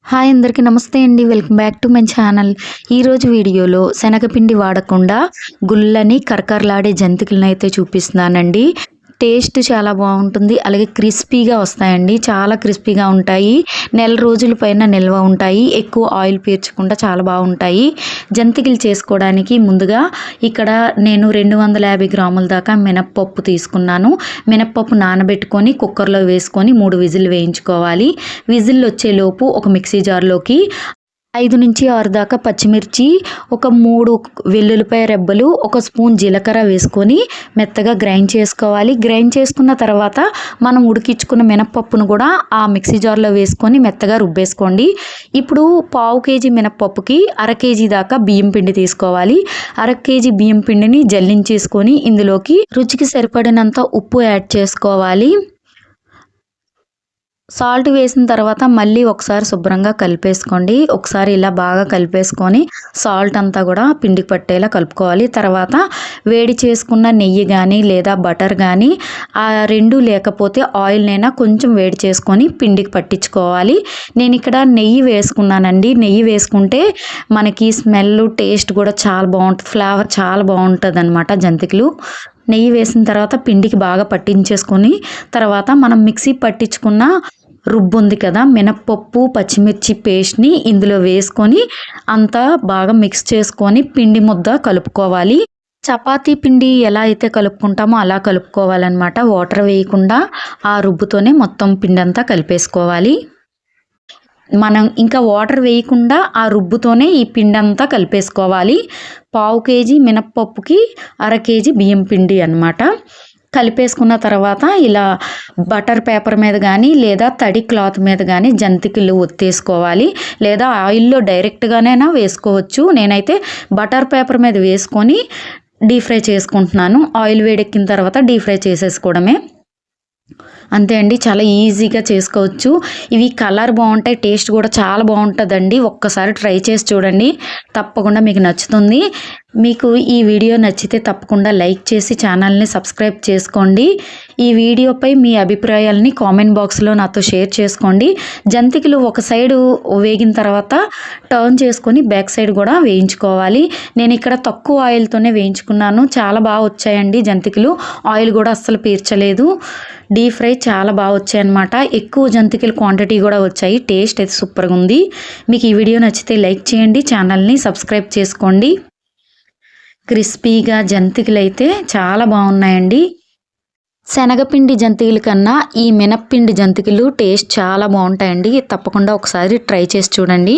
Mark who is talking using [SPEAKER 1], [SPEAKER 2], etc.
[SPEAKER 1] Hi అందరికీ నమస్తే అండి. Welcome back to my channel. ఈరోజు వీడియోలో శనగపిండి వాడకుండా గుల్లని కరకరలాడే జంతికలనైతే చూపిస్తున్నానండి. టేస్ట్ చాలా బాగుంటుంది. అలాగే క్రిస్పీగా వస్తాయండి. చాలా క్రిస్పీగా ఉంటాయి. నెల రోజుల పైన నిల్వ ఉంటాయి. ఎక్కువ ఆయిల్ పీల్చకుండా చాలా బాగుంటాయి. జంతికలు చేసుకోవడానికి ముందుగా ఇక్కడ నేను 250 గ్రాముల దాకా మినప్పప్పు తీసుకున్నాను. మినప్పప్పు నానబెట్టుకొని కుక్కర్లో వేసుకొని 3 విజిల్ వేయించుకోవాలి. విజిల్ వచ్చేలోపు ఒక మిక్సీ జార్లోకి 5 నుంచి 6 దాకా పచ్చిమిర్చి, ఒక 3 వెల్లుల్లిపాయ రెబ్బలు, ఒక స్పూన్ జీలకర్ర వేసుకొని మెత్తగా గ్రైండ్ చేసుకోవాలి. గ్రైండ్ చేసుకున్న తర్వాత మనం ఉడికించుకున్న మినప్పప్పును కూడా ఆ మిక్సీ జార్లో వేసుకొని మెత్తగా రుబ్బేసుకోండి. ఇప్పుడు పావు కేజీ మినప్పప్పుకి అర కేజీ దాకా బియ్యం పిండి తీసుకోవాలి. అర కేజీ బియ్యం పిండిని జల్లించేసుకొని ఇందులోకి రుచికి సరిపడినంత ఉప్పు యాడ్ చేసుకోవాలి. సాల్ట్ వేసిన తర్వాత మళ్ళీ ఒకసారి శుభ్రంగా కలిపేసుకోండి. ఒకసారి ఇలా బాగా కలిపేసుకొని సాల్ట్ అంతా కూడా పిండికి పట్టేలా కలుపుకోవాలి. తర్వాత వేడి చేసుకున్న నెయ్యి కానీ లేదా బటర్ కానీ ఆ రెండు లేకపోతే ఆయిల్నైనా కొంచెం వేడి చేసుకొని పిండికి పట్టించుకోవాలి. నేను ఇక్కడ నెయ్యి వేసుకున్నానండి. నెయ్యి వేసుకుంటే మనకి స్మెల్ టేస్ట్ కూడా చాలా బాగుంటుంది. ఫ్లేవర్ చాలా బాగుంటుంది అన్నమాట జంతికలు. నెయ్యి వేసిన తర్వాత పిండికి బాగా పట్టించేసుకొని తర్వాత మనం మిక్సీ పట్టించుకున్న రుబ్బు ఉంది కదా, మినప్పప్పు పచ్చిమిర్చి పేస్ట్ని ఇందులో వేసుకొని అంతా బాగా మిక్స్ చేసుకొని పిండి ముద్ద కలుపుకోవాలి. చపాతీ పిండి ఎలా అయితే కలుపుకుంటామో అలా కలుపుకోవాలన్నమాట. వాటర్ వేయకుండా ఆ రుబ్బుతోనే మొత్తం పిండి అంతా కలిపేసుకోవాలి. మనం ఇంకా వాటర్ వేయకుండా ఆ రుబ్బుతోనే ఈ పిండి అంతా కలిపేసుకోవాలి. పావు కేజీ మినప్పప్పుకి అర కేజీ బియ్యం పిండి అన్నమాట. కలిపేసుకున్న తర్వాత ఇలా బటర్ పేపర్ మీద కానీ లేదా తడి క్లాత్ మీద కానీ జంతికలు ఒత్తేసుకోవాలి. లేదా ఆయిల్లో డైరెక్ట్గానైనా వేసుకోవచ్చు. నేనైతే బటర్ పేపర్ మీద వేసుకొని డీప్ ఫ్రై చేసుకుంటున్నాను. ఆయిల్ వేడెక్కిన తర్వాత డీప్ ఫ్రై చేసేసుకోవడమే. అంతే అండి, చాలా ఈజీగా చేసుకోవచ్చు. ఇవి కలర్ బాగుంటాయి, టేస్ట్ కూడా చాలా బాగుంటుందండి. ఒక్కసారి ట్రై చేసి చూడండి, తప్పకుండా మీకు నచ్చుతుంది. మీకు ఈ వీడియో నచ్చితే తప్పకుండా లైక్ చేసి ఛానల్ని సబ్స్క్రైబ్ చేసుకోండి. ఈ వీడియోపై మీ అభిప్రాయాలని కామెంట్ బాక్స్లో నాతో షేర్ చేసుకోండి. జంతికలు ఒక సైడు వేగిన తర్వాత టర్న్ చేసుకొని బ్యాక్ సైడ్ కూడా వేయించుకోవాలి. నేను ఇక్కడ తక్కువ ఆయిల్తోనే వేయించుకున్నాను. చాలా బాగా వచ్చాయండి జంతికలు. ఆయిల్ కూడా అస్సలు పీల్చలేదు. డీప్ ఫ్రై చాలా బాగా వచ్చాయన్నమాట. ఎక్కువ జంతికలు క్వాంటిటీ కూడా వచ్చాయి. టేస్ట్ అయితే సూపర్గా ఉంది. మీకు ఈ వీడియో నచ్చితే లైక్ చేయండి, ఛానల్ని సబ్స్క్రైబ్ చేసుకోండి. క్రిస్పీగా జంతికలు అయితే చాలా బాగున్నాయండి. శనగపిండి జంతికల కన్నా ఈ మినప్పిండి జంతికలు టేస్ట్ చాలా బాగుంటాయండి. తప్పకుండా ఒకసారి ట్రై చేసి చూడండి.